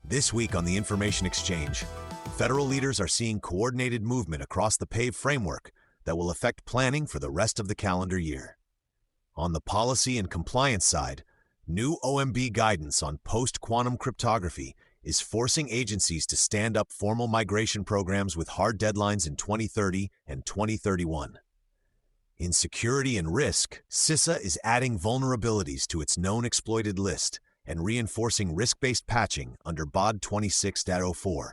This week on the Information Exchange, federal leaders are seeing coordinated movement across the PAVE framework that will affect planning for the rest of the calendar year. On the policy and compliance side, new OMB guidance on post-quantum cryptography is forcing agencies to stand up formal migration programs with hard deadlines in 2030 and 2031. In security and risk, CISA is adding vulnerabilities to its known exploited list and reinforcing risk-based patching under BOD 26.04,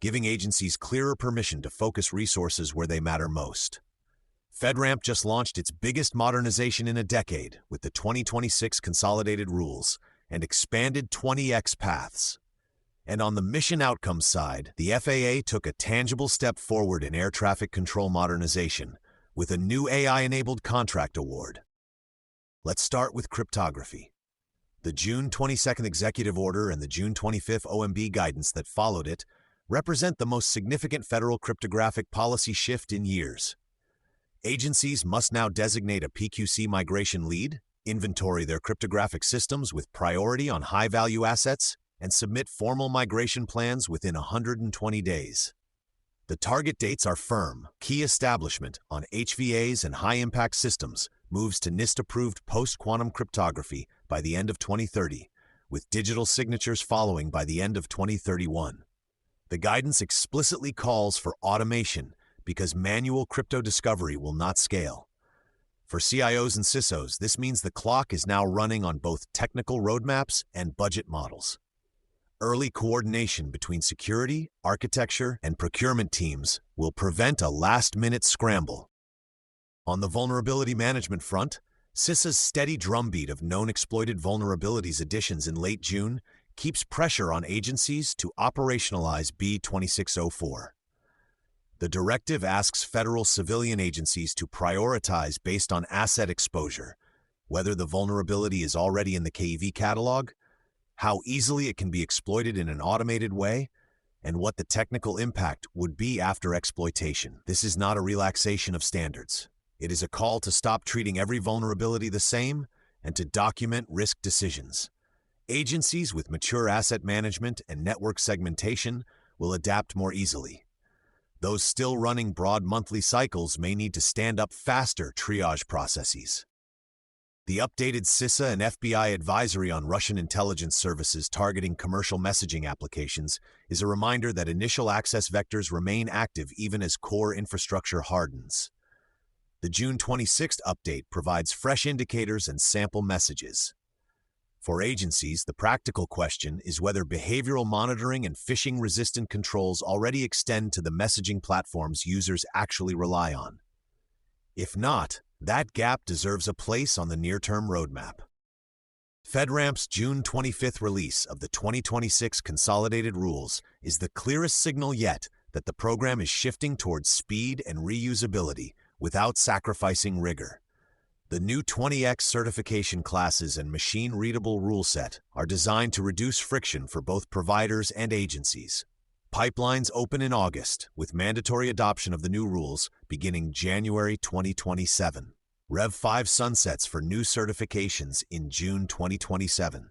giving agencies clearer permission to focus resources where they matter most. FedRAMP just launched its biggest modernization in a decade with the 2026 consolidated rules and expanded 20x paths. And on the mission outcomes side, the FAA took a tangible step forward in air traffic control modernization with a new AI-enabled contract award. Let's start with cryptography. The June 22nd executive order and the June 25th OMB guidance that followed it represent the most significant federal cryptographic policy shift in years. Agencies must now designate a PQC migration lead, inventory their cryptographic systems with priority on high-value assets, and submit formal migration plans within 120 days. The target dates are firm. Key establishment on HVAs and high-impact systems moves to NIST-approved post-quantum cryptography by the end of 2030, with digital signatures following by the end of 2031. The guidance explicitly calls for automation because manual crypto discovery will not scale. For CIOs and CISOs, this means the clock is now running on both technical roadmaps and budget models. Early coordination between security, architecture, and procurement teams will prevent a last-minute scramble. On the vulnerability management front, CISA's steady drumbeat of known exploited vulnerabilities additions in late June keeps pressure on agencies to operationalize B 2604. The directive asks federal civilian agencies to prioritize based on asset exposure, whether the vulnerability is already in the KEV catalog, how easily it can be exploited in an automated way, and what the technical impact would be after exploitation. This is not a relaxation of standards. It is a call to stop treating every vulnerability the same and to document risk decisions. Agencies with mature asset management and network segmentation will adapt more easily. Those still running broad monthly cycles may need to stand up faster triage processes. The updated CISA and FBI advisory on Russian intelligence services targeting commercial messaging applications is a reminder that initial access vectors remain active even as core infrastructure hardens. The June 26th update provides fresh indicators and sample messages. For agencies, the practical question is whether behavioral monitoring and phishing-resistant controls already extend to the messaging platforms users actually rely on. If not, that gap deserves a place on the near-term roadmap. FedRAMP's June 25th release of the 2026 Consolidated Rules is the clearest signal yet that the program is shifting towards speed and reusability without sacrificing rigor. The new 20x certification classes and machine-readable rule set are designed to reduce friction for both providers and agencies. Pipelines open in August, with mandatory adoption of the new rules beginning January 2027. Rev 5 sunsets for new certifications in June 2027.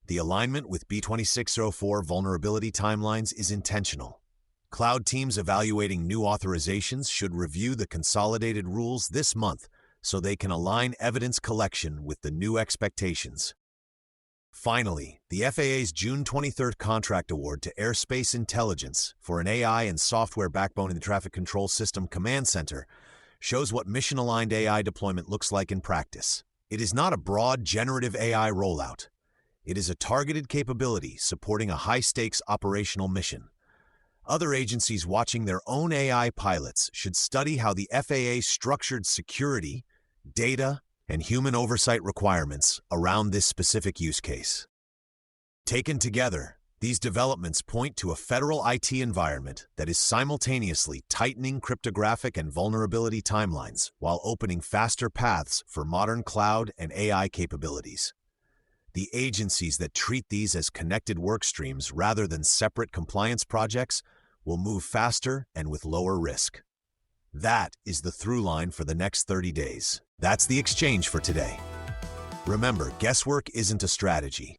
The alignment with B2604 vulnerability timelines is intentional. Cloud teams evaluating new authorizations should review the consolidated rules this month so they can align evidence collection with the new expectations. Finally, the FAA's June 23rd contract award to Airspace Intelligence for an AI and software backbone in the Traffic Control System Command Center shows what mission-aligned AI deployment looks like in practice. It is not a broad generative AI rollout. It is a targeted capability supporting a high-stakes operational mission. Other agencies watching their own AI pilots should study how the FAA structured security, data, and human oversight requirements around this specific use case. Taken together, these developments point to a federal IT environment that is simultaneously tightening cryptographic and vulnerability timelines while opening faster paths for modern cloud and AI capabilities. The agencies that treat these as connected work streams rather than separate compliance projects will move faster and with lower risk. That is the through line for the next 30 days. That's the exchange for today. Remember, guesswork isn't a strategy.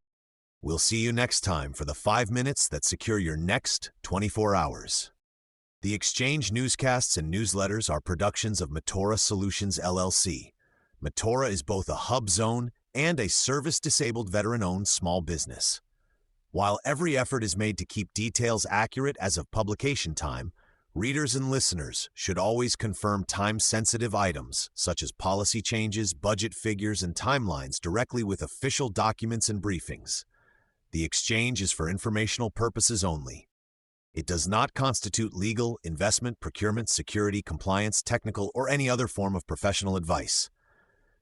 We'll see you next time for the 5 minutes that secure your next 24 hours. The Exchange newscasts and newsletters are productions of Matora Solutions, LLC. Matora is both a hub zone and a service-disabled veteran-owned small business. While every effort is made to keep details accurate as of publication time, readers and listeners should always confirm time-sensitive items, such as policy changes, budget figures, and timelines directly with official documents and briefings. The Exchange is for informational purposes only. It does not constitute legal, investment, procurement, security, compliance, technical, or any other form of professional advice.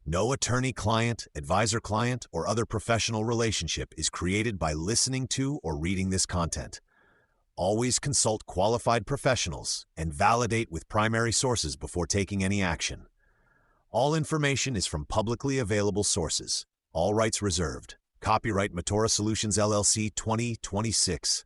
No attorney-client, advisor-client, or other professional relationship is created by listening to or reading this content. Always consult qualified professionals and validate with primary sources before taking any action. All information is from publicly available sources. All rights reserved. Copyright Matora Solutions, LLC 2026.